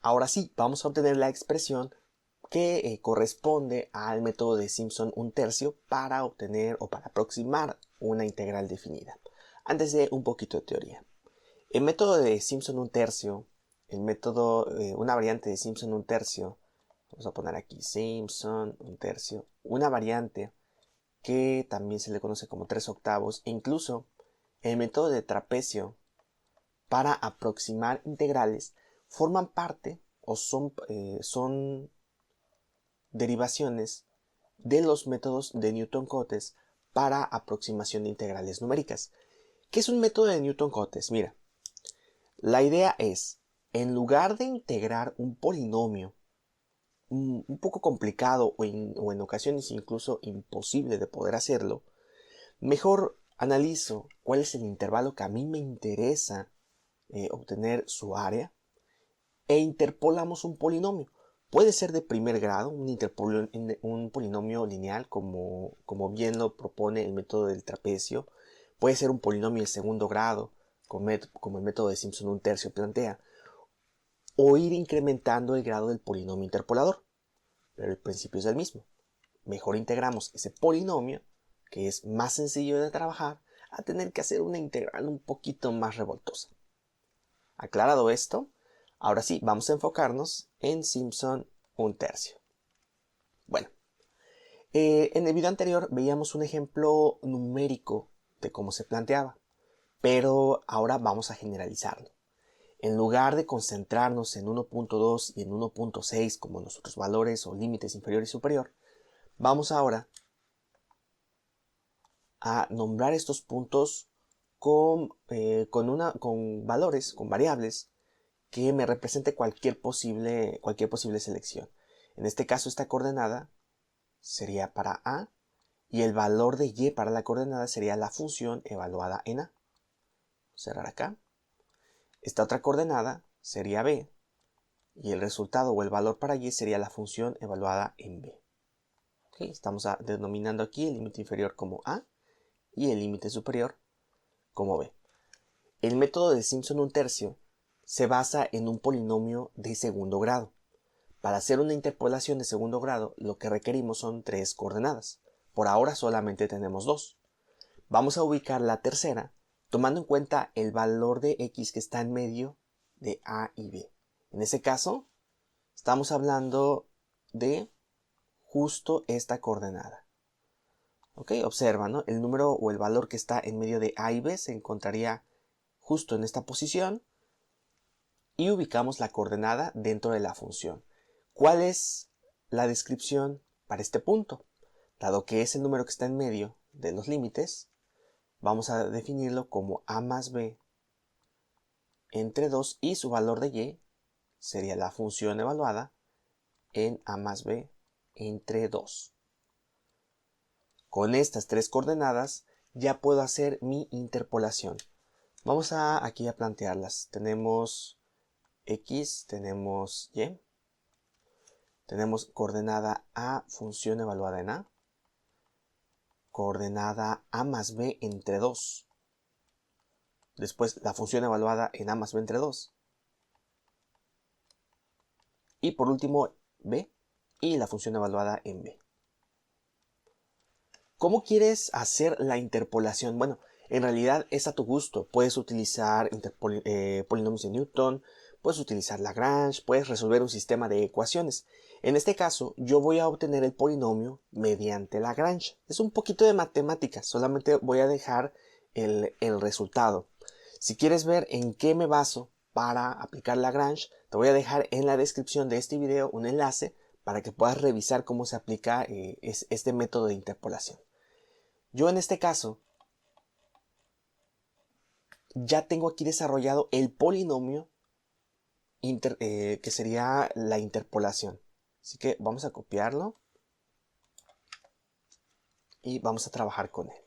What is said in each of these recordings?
Ahora sí, vamos a obtener la expresión que corresponde al método de Simpson un tercio para obtener o para aproximar una integral definida. Antes de un poquito de teoría. El método de Simpson un tercio, una variante de Simpson un tercio, vamos a poner aquí Simpson un tercio, una variante que también se le conoce como 3/8, e incluso el método de trapecio para aproximar integrales forman parte o son derivaciones de los métodos de Newton-Cotes para aproximación de integrales numéricas. ¿Qué es un método de Newton-Cotes? Mira, la idea es, en lugar de integrar un polinomio un poco complicado o en ocasiones incluso imposible de poder hacerlo, mejor analizo cuál es el intervalo que a mí me interesa obtener su área e interpolamos un polinomio. Puede ser de primer grado, un polinomio lineal como bien lo propone el método del trapecio. Puede ser un polinomio de segundo grado, como el método de Simpson un tercio plantea. O ir incrementando el grado del polinomio interpolador. Pero el principio es el mismo. Mejor integramos ese polinomio, que es más sencillo de trabajar, a tener que hacer una integral un poquito más revoltosa. Aclarado esto, ahora sí, vamos a enfocarnos en Simpson un tercio. Bueno, en el video anterior veíamos un ejemplo numérico de cómo se planteaba, pero ahora vamos a generalizarlo. En lugar de concentrarnos en 1.2 y en 1.6 como nuestros valores o límites inferior y superior, vamos ahora a nombrar estos puntos con valores, con variables que me represente cualquier posible selección. En este caso, esta coordenada sería para A y el valor de Y para la coordenada sería la función evaluada en A. Cerrar acá. Esta otra coordenada sería B y el resultado o el valor para Y sería la función evaluada en B. ¿Okay? Estamos denominando aquí el límite inferior como A y el límite superior como B. El método de Simpson un tercio se basa en un polinomio de segundo grado. Para hacer una interpolación de segundo grado, lo que requerimos son 3 coordenadas. Por ahora solamente tenemos 2. Vamos a ubicar la tercera, tomando en cuenta el valor de x que está en medio de A y B. En ese caso, estamos hablando de justo esta coordenada. ¿Ok? Observa, ¿no? El número o el valor que está en medio de A y B se encontraría justo en esta posición y ubicamos la coordenada dentro de la función. ¿Cuál es la descripción para este punto? Dado que es el número que está en medio de los límites, vamos a definirlo como A más B entre 2 y su valor de Y sería la función evaluada en A más B entre 2. Con estas 3 coordenadas ya puedo hacer mi interpolación. Vamos aquí a plantearlas. Tenemos X, tenemos Y. Tenemos coordenada A, función evaluada en A. Coordenada A más B entre 2. Después la función evaluada en A más B entre 2. Y por último B y la función evaluada en B. ¿Cómo quieres hacer la interpolación? Bueno, en realidad es a tu gusto. Puedes utilizar polinomios de Newton, puedes utilizar Lagrange, puedes resolver un sistema de ecuaciones. En este caso, yo voy a obtener el polinomio mediante Lagrange. Es un poquito de matemáticas, solamente voy a dejar el resultado. Si quieres ver en qué me baso para aplicar Lagrange, te voy a dejar en la descripción de este video un enlace para que puedas revisar cómo se aplica este método de interpolación. Yo en este caso ya tengo aquí desarrollado el polinomio que sería la interpolación. Así que vamos a copiarlo y vamos a trabajar con él.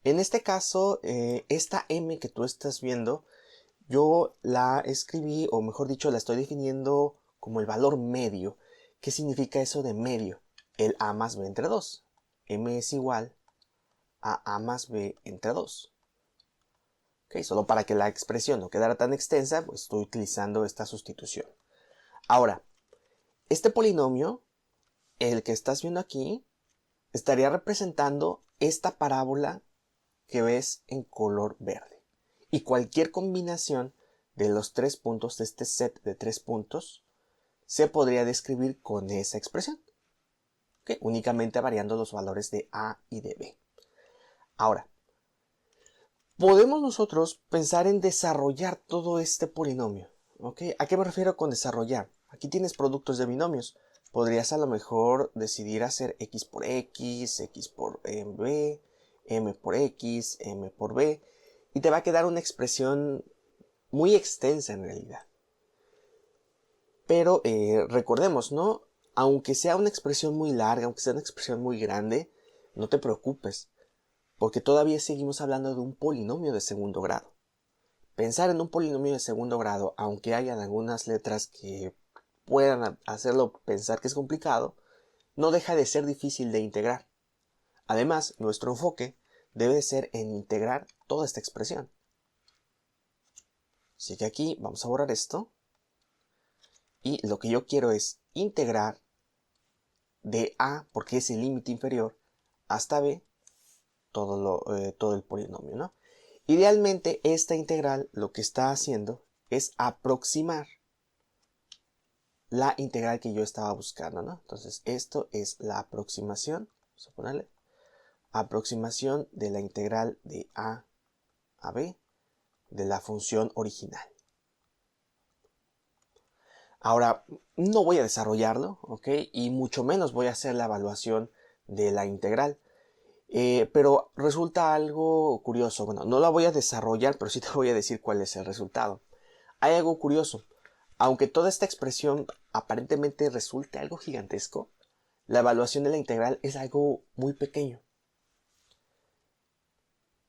En este caso, esta m que tú estás viendo, yo la escribí, o mejor dicho, la estoy definiendo como el valor medio. ¿Qué significa eso de medio? El a más b entre 2. M es igual a más b entre 2. ¿Ok? Solo para que la expresión no quedara tan extensa, pues estoy utilizando esta sustitución. Ahora, este polinomio, el que estás viendo aquí, estaría representando esta parábola que ves en color verde. Y cualquier combinación de los 3 puntos de este set de 3 puntos se podría describir con esa expresión, ¿okay? Únicamente variando los valores de A y de B. Ahora, podemos nosotros pensar en desarrollar todo este polinomio, ¿okay? ¿A qué me refiero con desarrollar? Aquí tienes productos de binomios. Podrías a lo mejor decidir hacer x por x por b, m por x, m por b, y te va a quedar una expresión muy extensa en realidad. Pero recordemos, ¿no? Aunque sea una expresión muy larga, aunque sea una expresión muy grande, no te preocupes, porque todavía seguimos hablando de un polinomio de segundo grado. Pensar en un polinomio de segundo grado, aunque hayan algunas letras que puedan hacerlo pensar que es complicado, no deja de ser difícil de integrar. Además, nuestro enfoque debe ser en integrar toda esta expresión. Así que aquí vamos a borrar esto. Y lo que yo quiero es integrar de A, porque es el límite inferior, hasta B, todo el polinomio, ¿no? Idealmente, esta integral lo que está haciendo es aproximar la integral que yo estaba buscando, ¿no? Entonces, esto es la aproximación, vamos a ponerle, aproximación de la integral de A a B de la función original. Ahora, no voy a desarrollarlo, ¿ok? Y mucho menos voy a hacer la evaluación de la integral. Pero resulta algo curioso. Bueno, no la voy a desarrollar, pero sí te voy a decir cuál es el resultado. Hay algo curioso. Aunque toda esta expresión aparentemente resulte algo gigantesco, la evaluación de la integral es algo muy pequeño.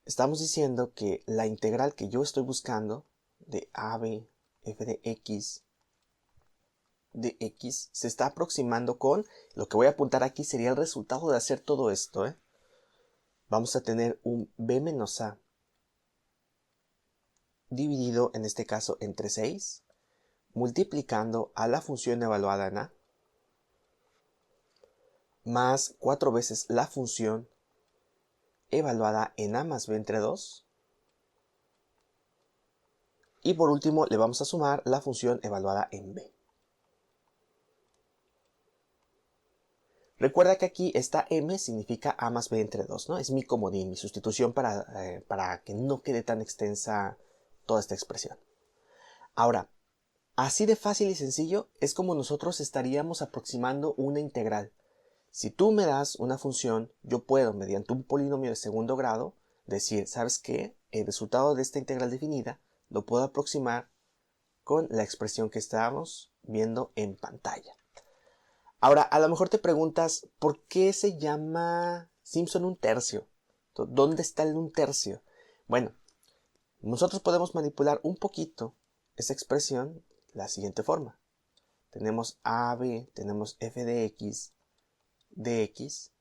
Estamos diciendo que la integral que yo estoy buscando de AB f de x se está aproximando con, lo que voy a apuntar aquí sería el resultado de hacer todo esto, ¿eh? Vamos a tener un b menos a dividido en este caso entre 6, multiplicando a la función evaluada en a, más 4 veces la función evaluada en a más b entre 2, y por último le vamos a sumar la función evaluada en b. Recuerda que aquí esta m significa a más b entre 2, ¿no? Es mi comodín, mi sustitución para que no quede tan extensa toda esta expresión. Ahora, así de fácil y sencillo es como nosotros estaríamos aproximando una integral. Si tú me das una función, yo puedo, mediante un polinomio de segundo grado, decir, ¿sabes qué? El resultado de esta integral definida lo puedo aproximar con la expresión que estábamos viendo en pantalla. Ahora, a lo mejor te preguntas, ¿por qué se llama Simpson un tercio? ¿Dónde está el un tercio? Bueno, nosotros podemos manipular un poquito esa expresión de la siguiente forma. Tenemos AB, tenemos f de x, dx.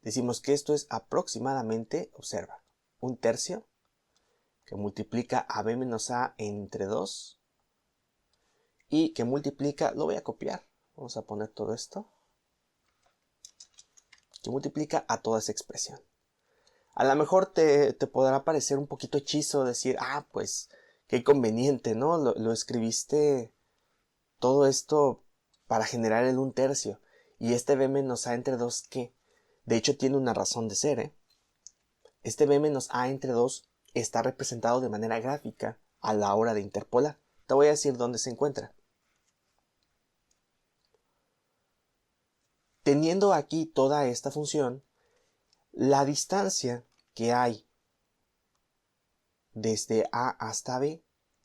Decimos que esto es aproximadamente, observa, un tercio que multiplica a b menos a entre 2 y que multiplica, lo voy a copiar, vamos a poner todo esto, que multiplica a toda esa expresión. A lo mejor te podrá parecer un poquito hechizo decir, pues qué conveniente, ¿no? Lo escribiste todo esto para generar el un tercio. Y este b menos a entre 2, ¿qué? De hecho tiene una razón de ser, ¿eh? Este b menos a entre 2 está representado de manera gráfica a la hora de interpolar. Te voy a decir dónde se encuentra. Teniendo aquí toda esta función, la distancia que hay desde a hasta b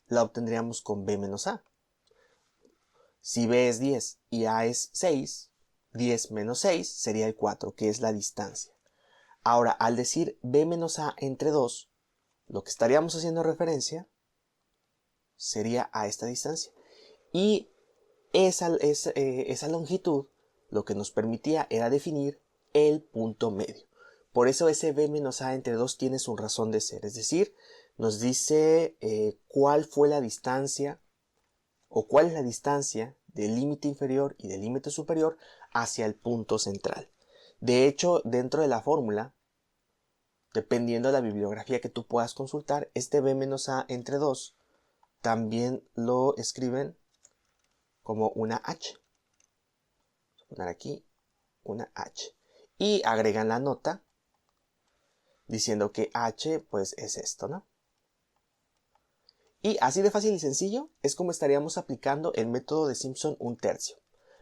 la obtendríamos con b menos a. Si b es 10 y a es 6, 10 menos 6 sería el 4, que es la distancia. Ahora, al decir b menos a entre 2, lo que estaríamos haciendo referencia sería a esta distancia. Y esa longitud lo que nos permitía era definir el punto medio. Por eso ese b menos a entre 2 tiene su razón de ser. Es decir, nos dice cuál fue la distancia o cuál es la distancia del límite inferior y del límite superior hacia el punto central. De hecho, dentro de la fórmula, dependiendo de la bibliografía que tú puedas consultar, este b menos a entre 2 también lo escriben como una h. Voy a poner aquí una h. Y agregan la nota diciendo que h pues es esto, ¿no? Y así de fácil y sencillo es como estaríamos aplicando el método de Simpson 1/3.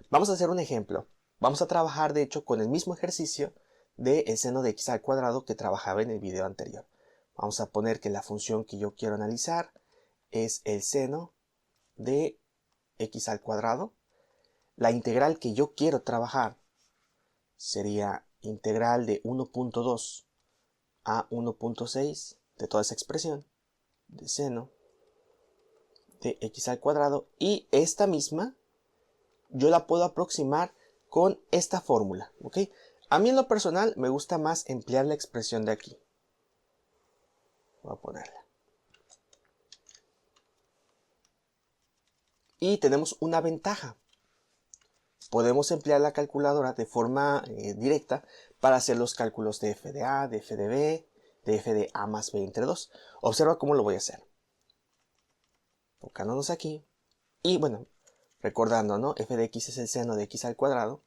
Vamos a hacer un ejemplo. Vamos a trabajar de hecho con el mismo ejercicio del seno de x al cuadrado que trabajaba en el video anterior. Vamos a poner que la función que yo quiero analizar es el seno de x al cuadrado. La integral que yo quiero trabajar sería integral de 1.2 a 1.6 de toda esa expresión de seno de x al cuadrado, y esta misma yo la puedo aproximar con esta fórmula, ¿ok? A mí en lo personal me gusta más emplear la expresión de aquí. Voy a ponerla. Y tenemos una ventaja. Podemos emplear la calculadora de forma directa para hacer los cálculos de f de a, de f de b, de f de a más b entre 2. Observa cómo lo voy a hacer. Enfocándonos aquí. Y bueno, recordando, ¿no? F de x es el seno de x al cuadrado.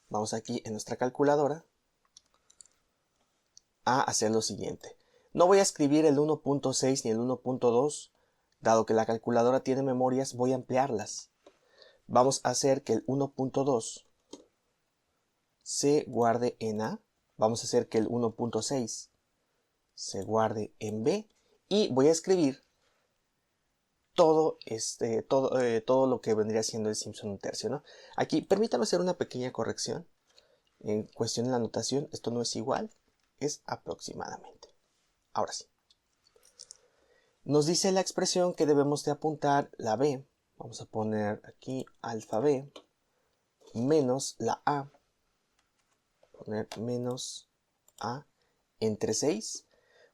Vamos aquí en nuestra calculadora a hacer lo siguiente. No voy a escribir el 1.6 ni el 1.2, dado que la calculadora tiene memorias, voy a ampliarlas. Vamos a hacer que el 1.2 se guarde en A. Vamos a hacer que el 1.6 se guarde en B. Y voy a escribir todo lo que vendría siendo el Simpson 1/3, ¿no? Aquí, permítame hacer una pequeña corrección. En cuestión de la notación, esto no es igual, es aproximadamente. Ahora sí. Nos dice la expresión que debemos de apuntar la B. Vamos a poner aquí alfa B menos la A. Poner menos A entre 6.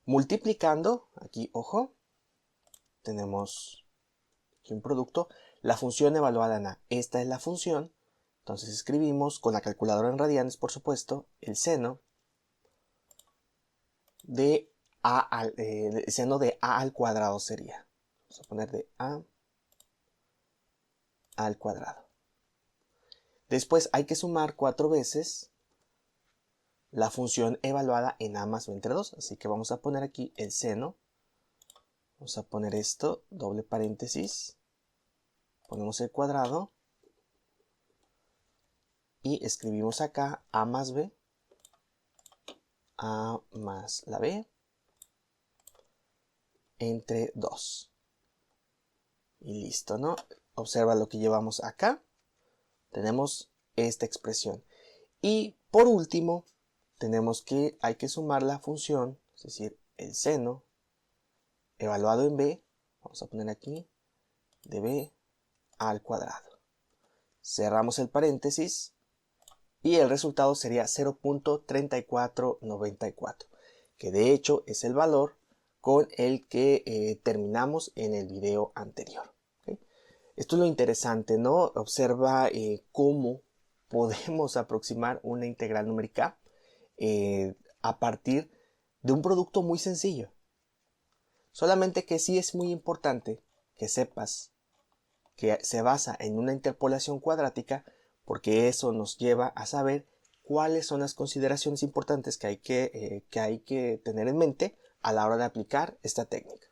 Multiplicando, aquí, ojo, tenemos aquí un producto. La función evaluada en A. Esta es la función. Entonces escribimos con la calculadora en radianes, por supuesto, el seno de el seno de a al cuadrado sería. Vamos a poner de a al cuadrado. Después hay que sumar 4 veces la función evaluada en a más b entre 2. Así que vamos a poner aquí el seno. Vamos a poner esto, doble paréntesis. Ponemos el cuadrado. Y escribimos acá a más b. A más la b. Entre 2. Y listo, ¿no? Observa lo que llevamos acá. Tenemos esta expresión. Y por último, hay que sumar la función, es decir, el seno evaluado en b, vamos a poner aquí, de b al cuadrado. Cerramos el paréntesis y el resultado sería 0.3494, que de hecho es el valor con el que terminamos en el video anterior. ¿Okay? Esto es lo interesante, ¿no? Observa cómo podemos aproximar una integral numérica a partir de un producto muy sencillo. Solamente que sí es muy importante que sepas que se basa en una interpolación cuadrática, porque eso nos lleva a saber cuáles son las consideraciones importantes que hay que tener en mente a la hora de aplicar esta técnica.